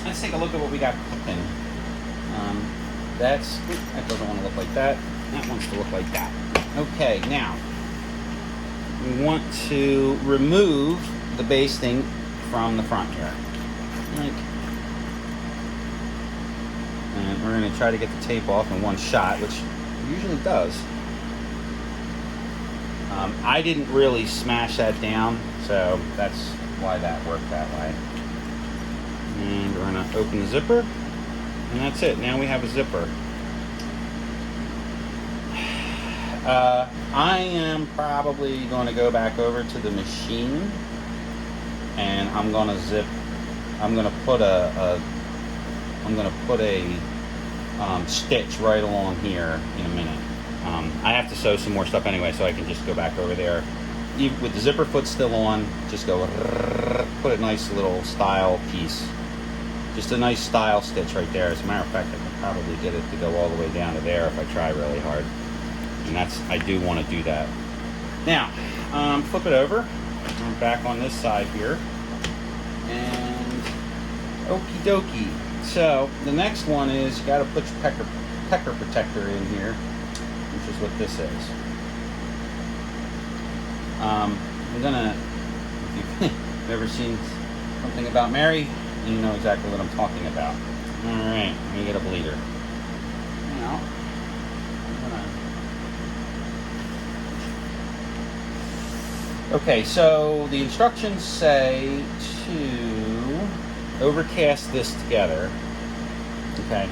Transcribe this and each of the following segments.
let's take a look at what we got cooking. That doesn't want to look like that. That wants to look like that. Okay, now we want to remove the basting from the front here. And we're going to try to get the tape off in one shot, which it usually does. I didn't really smash that down, so that's why that worked that way. And we're going to open the zipper, and that's it. Now we have a zipper. I am probably going to go back over to the machine, and I'm going to put a stitch right along here in a minute. I have to sew some more stuff anyway, so I can just go back over there. With the zipper foot still on, just go put a nice little style piece. Just a nice style stitch right there. As a matter of fact, I can probably get it to go all the way down to there if I try really hard. And I do want to do that. Now, flip it over. I'm back on this side here. And okie dokie. So the next one is you got to put your pecker protector in here, which is what this is. I'm gonna, if you've ever seen something about Mary, you know exactly what I'm talking about. All right, let me get a bleeder. Now, okay, so the instructions say to overcast this together. Okay.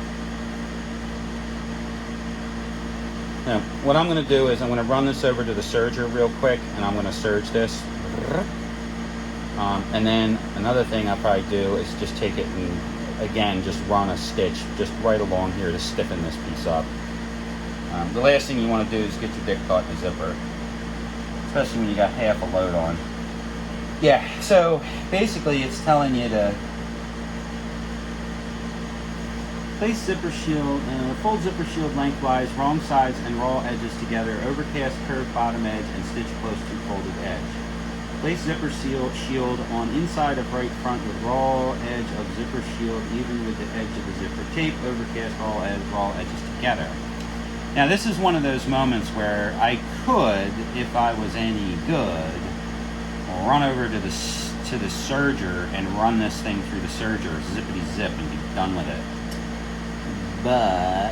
Now, what I'm going to do is I'm going to run this over to the serger real quick, and I'm going to serge this. And then another thing I'll probably do is just take it and, again, just run a stitch just right along here to stiffen this piece up. The last thing you want to do is get your dick caught in the zipper, especially when you got half a load on. Yeah, so basically it's telling you to place zipper shield, fold zipper shield lengthwise, wrong sides and raw edges together, overcast curved bottom edge, and stitch close to folded edge. Place zipper shield on inside of right front with raw edge of zipper shield even with the edge of the zipper tape, overcast raw edges together. Now this is one of those moments where I could, if I was any good, run over to the serger and run this thing through the serger, zippity zip, and be done with it. But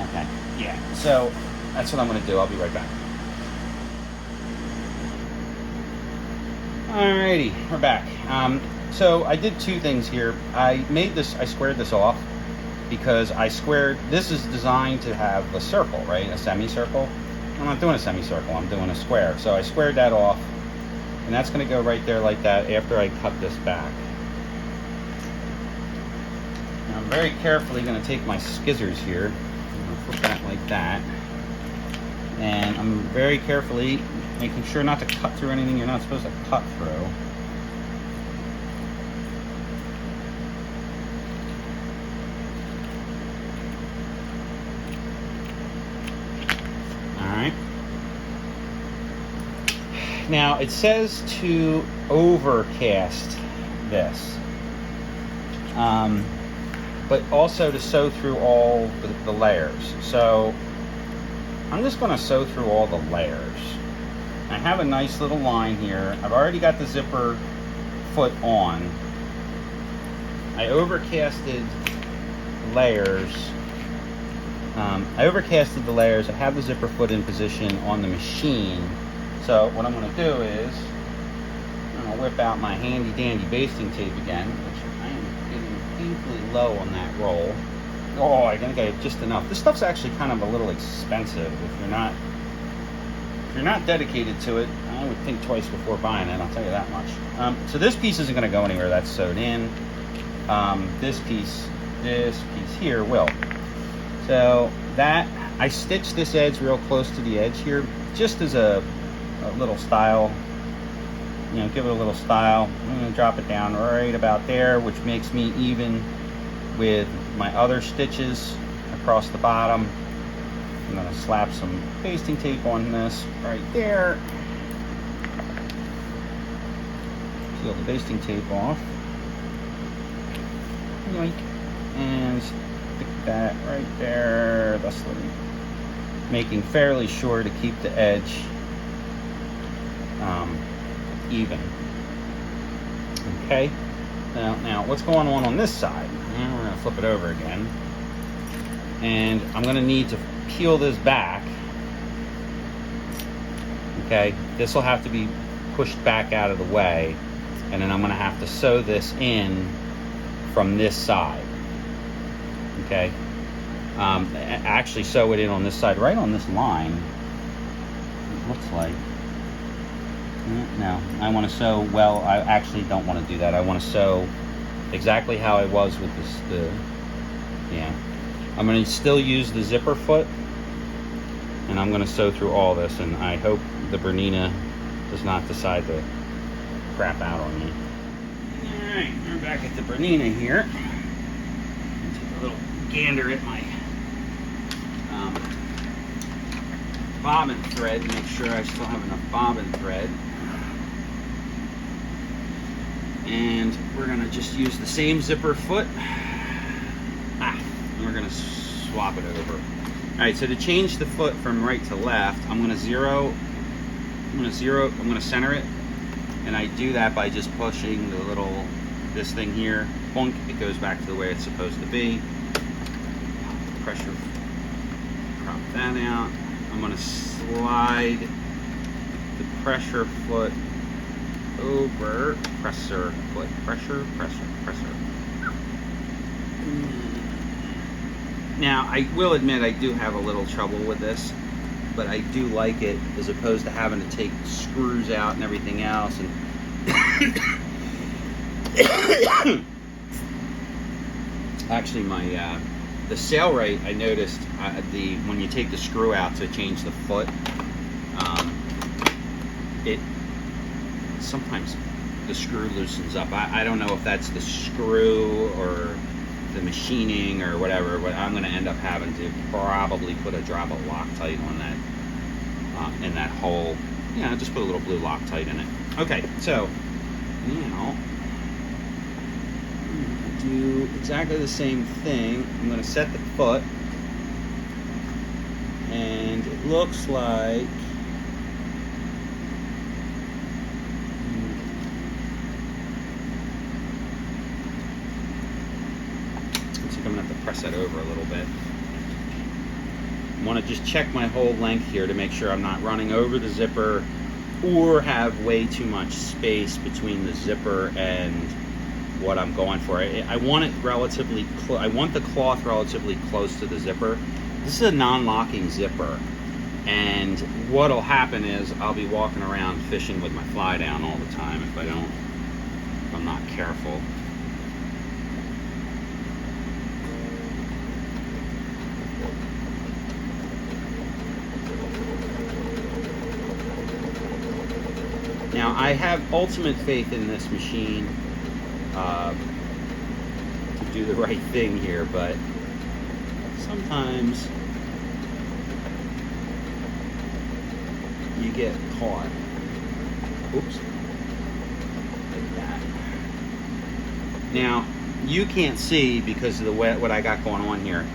okay, yeah, so that's what I'm going to do. I'll be right back. Alrighty, we're back. So I did two things here. I squared this off because this is designed to have a circle, right? A semicircle. I'm not doing a semicircle, I'm doing a square. So I squared that off, and that's going to go right there like that after I cut this back. Now I'm very carefully going to take my skizzers here, I'm going to put that like that, and I'm very carefully making sure not to cut through anything you're not supposed to cut through. Now it says to overcast this, but also to sew through all the layers. So I'm just going to sew through all the layers. I have a nice little line here. I've already got the zipper foot on. I overcasted layers. I have the zipper foot in position on the machine. So what I'm going to do is I'm going to whip out my handy dandy basting tape again, which I am getting painfully low on that roll. Oh, I think I have just enough. This stuff's actually kind of a little expensive. If you're not dedicated to it, I would think twice before buying it. I'll tell you that much. So this piece isn't going to go anywhere. That's sewed in. This piece here will. So that I stitched this edge real close to the edge here, just as a little style, give it a little style. I'm going to drop it down right about there, which makes me even with my other stitches across the bottom. I'm going to slap some basting tape on this right there. Peel the basting tape off. Yoink. And stick that right there, thusly making fairly sure to keep the edge even. Okay. Now what's going on this side? And we're going to flip it over again. And I'm going to need to peel this back. Okay. This will have to be pushed back out of the way. And then I'm going to have to sew this in from this side. Okay. Actually sew it in on this side, right on this line. It looks like. No, I want to sew, well, I actually don't want to do that. I want to sew exactly how I was with this, yeah. I'm going to still use the zipper foot, and I'm going to sew through all this, and I hope the Bernina does not decide to crap out on me. Alright, we're back at the Bernina here. Take a little gander at my bobbin thread, make sure I still have enough bobbin thread. And we're going to just use the same zipper foot. And we're going to swap it over. Alright, so to change the foot from right to left, I'm going to center it. And I do that by just pushing the this thing here. Boink, it goes back to the way it's supposed to be. Pressure, crop that out. I'm going to slide the pressure foot over, presser foot, pressure. Now, I will admit I do have a little trouble with this, but I do like it as opposed to having to take screws out and everything else. And actually, the Sailrite, I noticed when you take the screw out to change the foot, it sometimes the screw loosens up. I don't know if that's the screw or the machining or whatever, but I'm going to end up having to probably put a drop of Loctite on that in that hole. Yeah, just put a little blue Loctite in it. Okay, so now I'm going to do exactly the same thing. I'm going to set the foot, and it looks like I'm going to have to press that over a little bit. I want to just check my whole length here to make sure I'm not running over the zipper or have way too much space between the zipper and what I'm going for. I want it relatively I want the cloth relatively close to the zipper. This is a non-locking zipper, and what'll happen is I'll be walking around fishing with my fly down all the time if I'm not careful. Now, I have ultimate faith in this machine to do the right thing here, but sometimes you get caught. Oops. Like that. Now, you can't see because of the what I got going on here,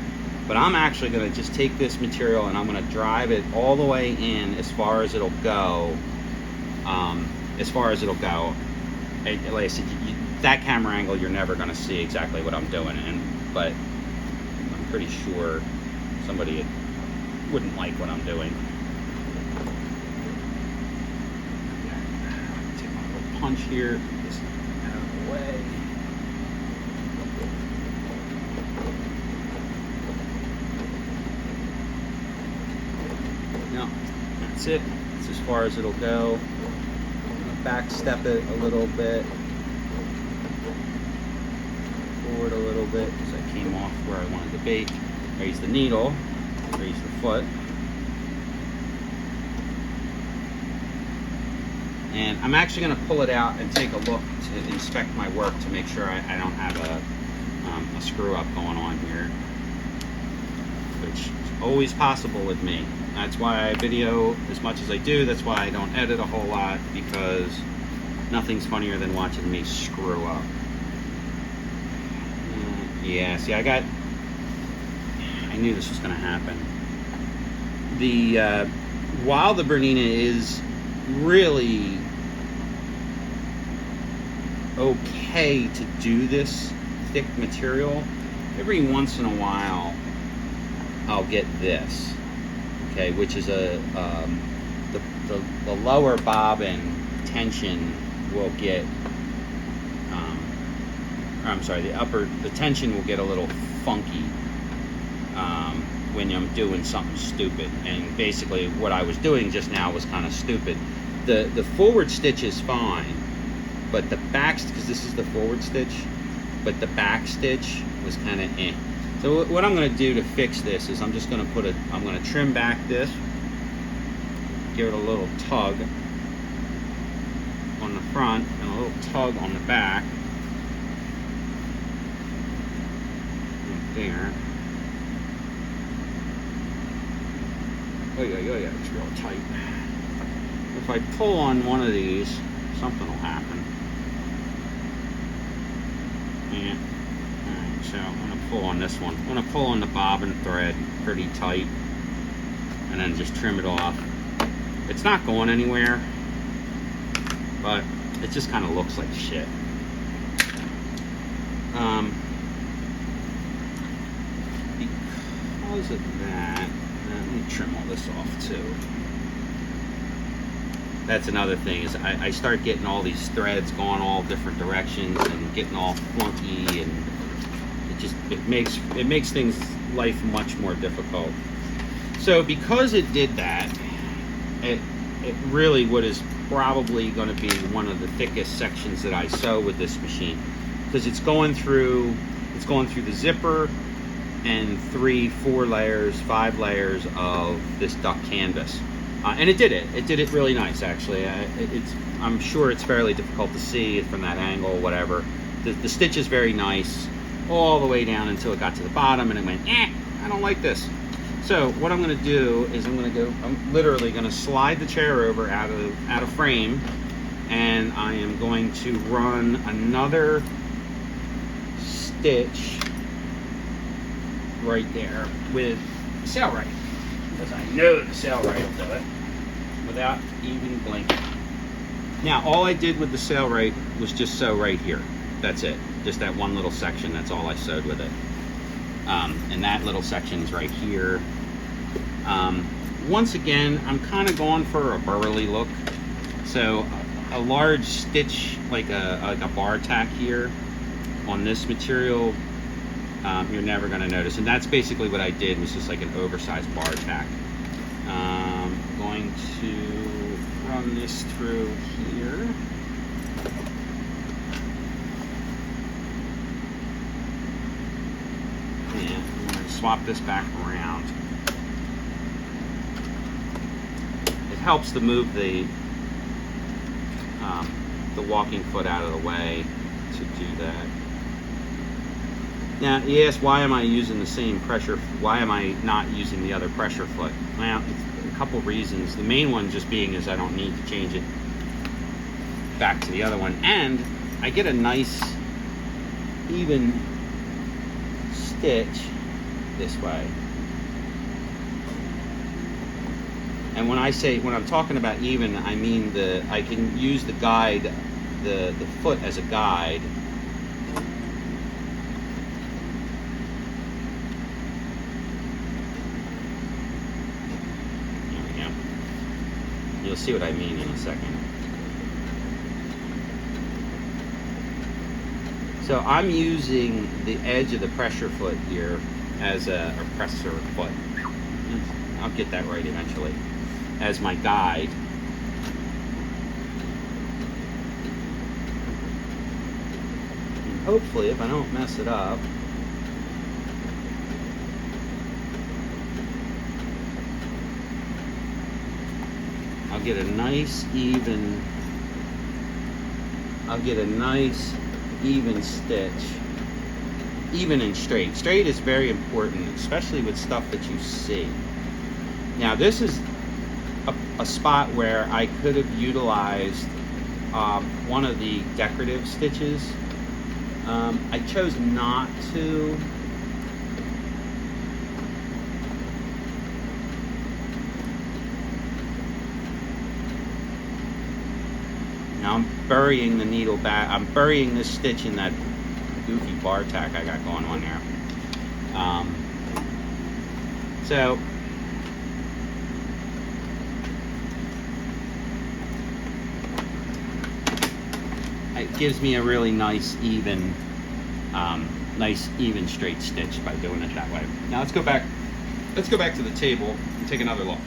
but I'm actually going to just take this material and I'm going to drive it all the way in as far as it'll go. Like I said, that camera angle, you're never going to see exactly what I'm doing, but I'm pretty sure somebody wouldn't like what I'm doing. Take my little punch here, just out of the way. No, that's it. That's as far as it'll go. Back step it a little bit, forward a little bit because I came off where I wanted to be. Raise the needle, raise the foot, and I'm actually going to pull it out and take a look to inspect my work to make sure I don't have a screw up going on here, which always possible with me. That's why I video as much as I do. That's why I don't edit a whole lot, because nothing's funnier than watching me screw up. Yeah, see, I knew this was going to happen. While the Bernina is really okay to do this thick material, every once in a while I'll get this, okay, which is the lower bobbin tension will get, the tension will get a little funky when I'm doing something stupid. And basically what I was doing just now was kind of stupid. The forward stitch is fine, but the back, because this is the forward stitch, but the back stitch was kind of eh. So what I'm going to do to fix this is I'm going to trim back this, give it a little tug on the front and a little tug on the back. Right there. Oh yeah, it's real tight. If I pull on one of these, something will happen. Yeah. Alright, so I'm going to pull on this one. I'm going to pull on the bobbin thread pretty tight and then just trim it off. It's not going anywhere, but it just kind of looks like shit. Because of that, let me trim all this off too. That's another thing, is I start getting all these threads going all different directions and getting all flunky, and it makes things life much more difficult. So because it did that, it really what is probably going to be one of the thickest sections that I sew with this machine, because it's going through the zipper and 3, 4 layers, 5 layers of this duck canvas, and it did it really nice, actually. I'm sure it's fairly difficult to see from that angle, whatever. The stitch is very nice all the way down until it got to the bottom, and it went, I don't like this. So what I'm going to do is I'm literally going to slide the chair over out of frame, and I am going to run another stitch right there with the Sailrite, because I know the Sailrite will do it without even blinking. Now all I did with the Sailrite was just sew right here. That's it. Just that one little section. That's all I sewed with it. And that little section is right here. Once again, I'm kind of going for a burly look, so a large stitch like a bar tack here on this material, you're never going to notice. And that's basically what I did, was just like an oversized bar tack. I'm going to run this through here. And I'm going to swap this back around. It helps to move the walking foot out of the way to do that. Now, you ask, why am I using the same pressure? Why am I not using the other pressure foot? Well, it's a couple reasons. The main one just being is I don't need to change it back to the other one, and I get a nice even stitch this way. And when I'm talking about even, I mean I can use the guide, the foot as a guide. There we go. You'll see what I mean in a second. So I'm using the edge of the pressure foot here as a presser foot. I'll get that right eventually, as my guide. And hopefully, if I don't mess it up, I'll get a nice even stitch even and straight. Straight is very important, especially with stuff that you see. Now this is a spot where I could have utilized one of the decorative stitches. I chose not to. Now I'm burying the needle back. I'm burying this stitch in that goofy bar tack I got going on there. So it gives me a really nice even straight stitch by doing it that way. Now let's go back to the table and take another look.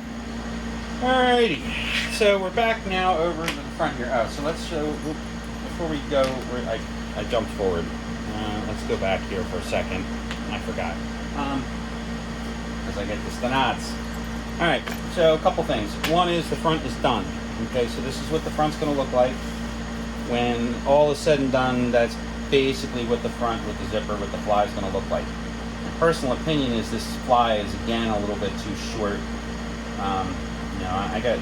Alrighty, so we're back now over to the front here. Oh, so let's show, before we go, I jumped forward. Let's go back here for a second. I forgot, because I get the knots. Alright, so a couple things. One is the front is done. Okay, so this is what the front's going to look like. When all is said and done, that's basically what the front with the zipper with the fly is going to look like. My personal opinion is this fly is again a little bit too short. You know, I got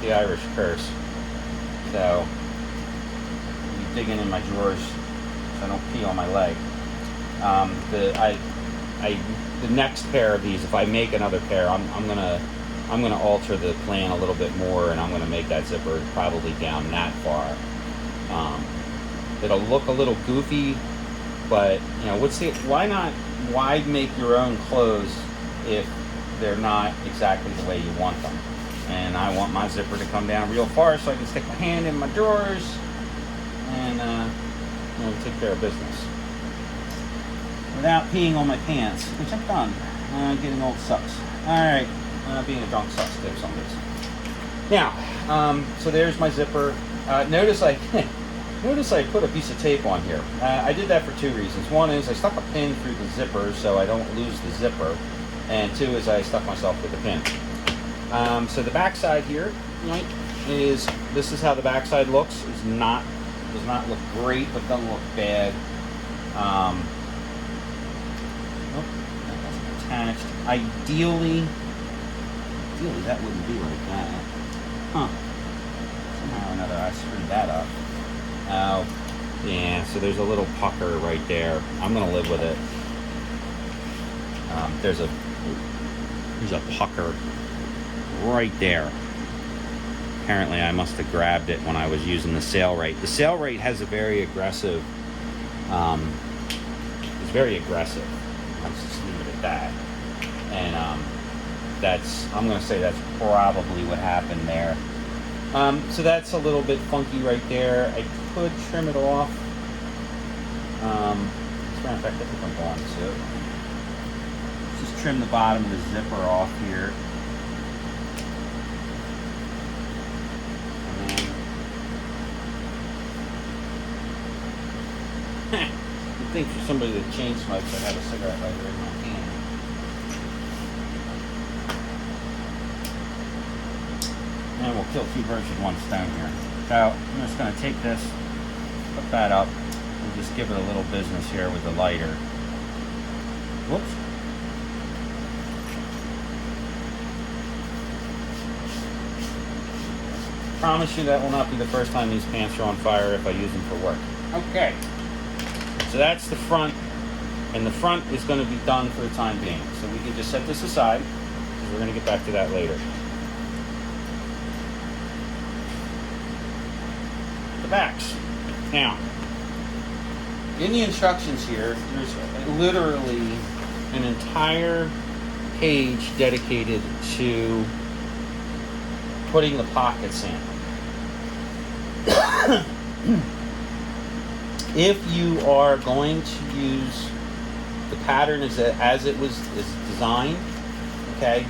the Irish curse, so I'll be digging in my drawers so I don't pee on my leg. The next pair of these, if I make another pair, I'm gonna alter the plan a little bit more, and I'm gonna make that zipper probably down that far. It'll look a little goofy, but you know, why make your own clothes if they're not exactly the way you want them? And I want my zipper to come down real far so I can stick my hand in my drawers and you know, take care of business without peeing on my pants, which I've done. Getting old sucks. Alright, being a drunk sucks too some days. Now, so there's my zipper. Notice I put a piece of tape on here. I did that for two reasons. One is I stuck a pin through the zipper so I don't lose the zipper, and two is I stuck myself with the pin. So the back side here, right, this is how the back side looks. Does not look great, but doesn't look bad. Nope, that wasn't attached. Ideally that wouldn't be like that. Huh. Somehow or another I screwed that up. Oh, yeah, so there's a little pucker right there. I'm gonna live with it. There's a pucker right there. Apparently I must have grabbed it when I was using the sail rate. The sail rate has a very aggressive, it's very aggressive. Let's just leave it at that. And I'm going to say that's probably what happened there. So that's a little bit funky right there. I could trim it off. As a matter of fact, I think I'm going to. Just trim the bottom of the zipper off here. You'd think for somebody that chain smokes, I'd have a cigarette lighter in my hand. And we'll kill two birds with one stone here. So I'm just going to take this, put that up, and just give it a little business here with the lighter. Whoops. Promise you that will not be the first time these pants are on fire if I use them for work. Okay. So that's the front, and the front is going to be done for the time being. So we can just set this aside, because we're going to get back to that later. The backs. Now, in the instructions here, there's literally an entire page dedicated to putting the pockets in. If you are going to use the pattern as it was designed, okay,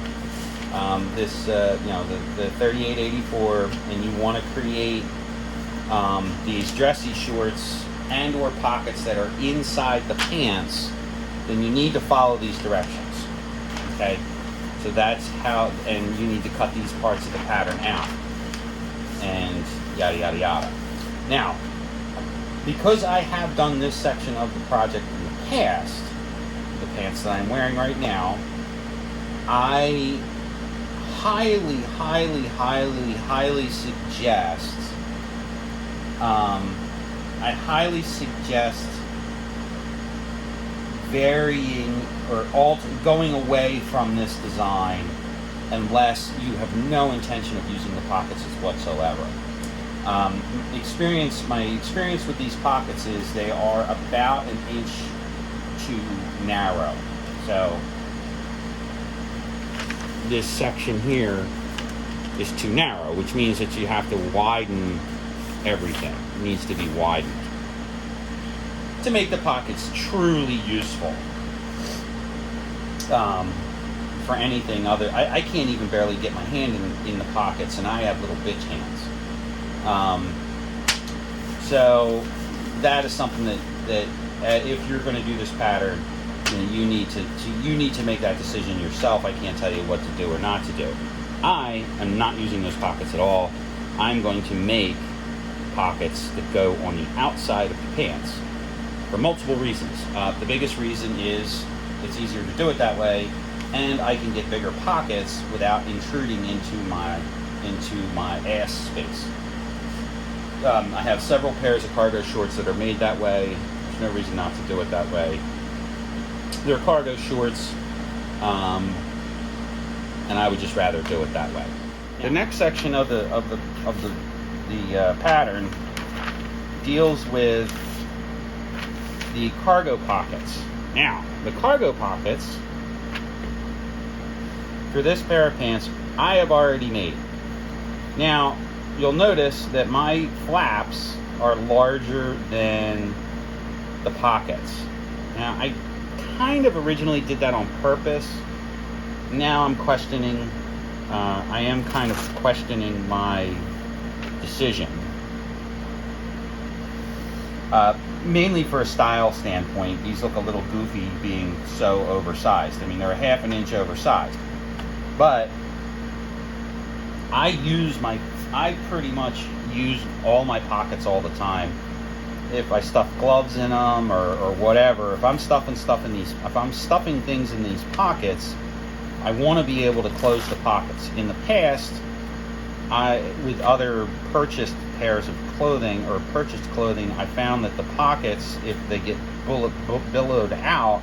this you know, the 3884, and you want to create these dressy shorts and or pockets that are inside the pants, then you need to follow these directions. Okay, so that's how, and you need to cut these parts of the pattern out, and yada yada yada. Now, because I have done this section of the project in the past, the pants that I'm wearing right now, I highly suggest varying or going away from this design unless you have no intention of using the pockets whatsoever. My experience with these pockets is they are about an inch too narrow. So this section here is too narrow, which means that you have to widen everything. It needs to be widened to make the pockets truly useful. For anything other, I can't even barely get my hand in the pockets, and I have little bitch hands. So that is something that if you're going to do this pattern, you need to make that decision yourself. I can't tell you what to do or not to do. I am not using those pockets at all. I'm going to make pockets that go on the outside of the pants for multiple reasons. The biggest reason is it's easier to do it that way, and I can get bigger pockets without intruding into my ass space. I have several pairs of cargo shorts that are made that way. There's no reason not to do it that way. They're cargo shorts, and I would just rather do it that way. The next section of the pattern deals with the cargo pockets. Now, the cargo pockets for this pair of pants I have already made. Now, you'll notice that my flaps are larger than the pockets. Now, I kind of originally did that on purpose. Now I'm questioning, I am kind of questioning my decision. Mainly for a style standpoint, these look a little goofy being so oversized. I mean, they're a half an inch oversized. But I pretty much use all my pockets all the time. If I stuff gloves in them or whatever, if I'm stuffing things in these pockets, I want to be able to close the pockets. In the past, with other purchased pairs of clothing or purchased clothing, I found that the pockets, if they get billowed out,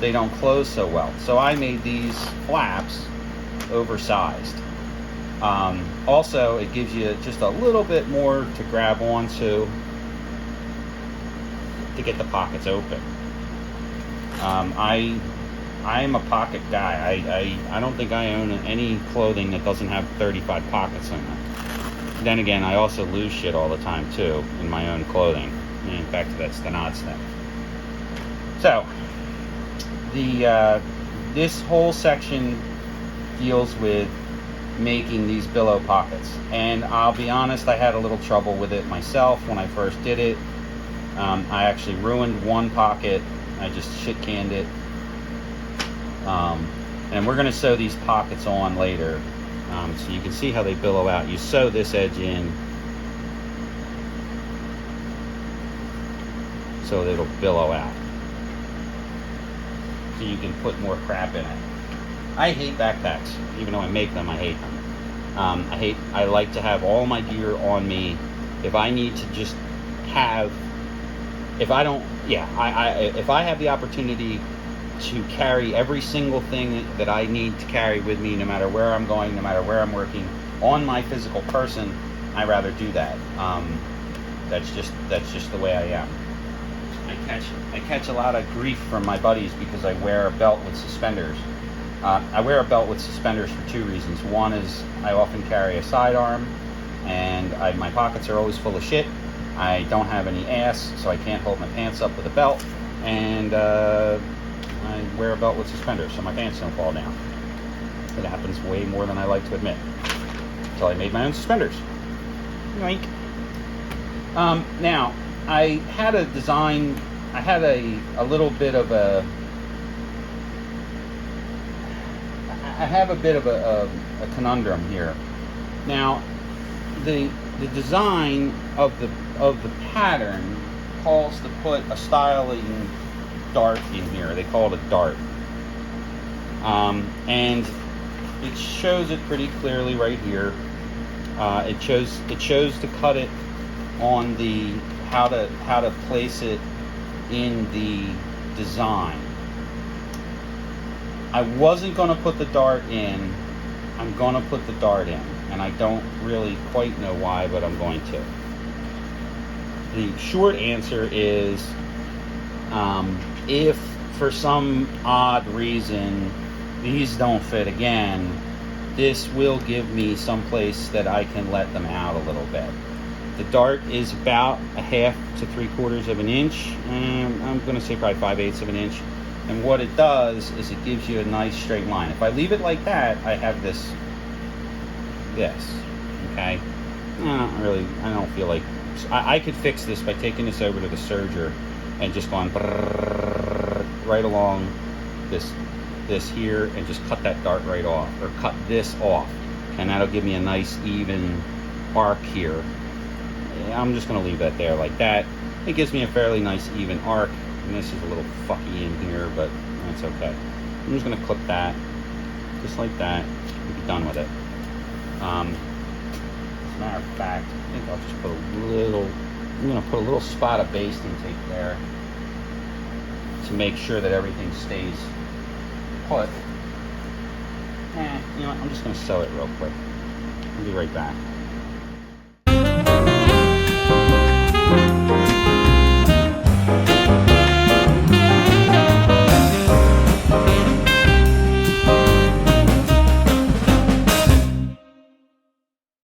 they don't close so well. So I made these flaps oversized. Also, it gives you just a little bit more to grab onto to get the pockets open. I'm a pocket guy. I don't think I own any clothing that doesn't have 35 pockets in it. Then again, I also lose shit all the time too in my own clothing. And back to that Stenod's thing. So, this whole section deals with making these billow pockets, and I'll be honest, I had a little trouble with it myself when I first did it. I actually ruined one pocket. I just shit canned it. And we're going to sew these pockets on later, so you can see how they billow out. You sew this edge in so it'll billow out, so you can put more crap in it. I hate backpacks. Even though I make them, I hate them. I like to have all my gear on me. If I need to just have, if I have the opportunity to carry every single thing that I need to carry with me, no matter where I'm going, no matter where I'm working, on my physical person, I'd rather do that. That's just the way I am. I catch a lot of grief from my buddies because I wear a belt with suspenders. I wear a belt with suspenders for two reasons. One is I often carry a sidearm, and my pockets are always full of shit. I don't have any ass, so I can't hold my pants up with a belt, and I wear a belt with suspenders so my pants don't fall down. It happens way more than I like to admit, until I made my own suspenders. Yoink. Now, I had a design, I had a little bit of a, I have a bit of a conundrum here. Now, the design of the pattern calls to put a styling dart in here. They call it a dart. And it shows it pretty clearly right here. It shows to cut it on the how to place it in the design. I wasn't going to put the dart in. I'm going to put the dart in, and I don't really quite know why, but I'm going to. The short answer is, if for some odd reason these don't fit again, this will give me some place that I can let them out a little bit. The dart is about 1/2 to 3/4 of an inch, and I'm going to say probably 5/8 of an inch. And what it does is it gives you a nice straight line. If I leave it like that, I have this, okay? I don't feel like, I could fix this by taking this over to the serger and just going right along this here and just cut that dart right off, or cut this off. And that'll give me a nice even arc here. I'm just going to leave that there like that. It gives me a fairly nice even arc. And this is a little fucky in here, but that's okay. I'm just going to clip that just like that and be done with it. As a matter of fact, I think I'll just put I'm going to put a little spot of basting tape there to make sure that everything stays put. You know what, I'm just going to sew it real quick. I'll be right back.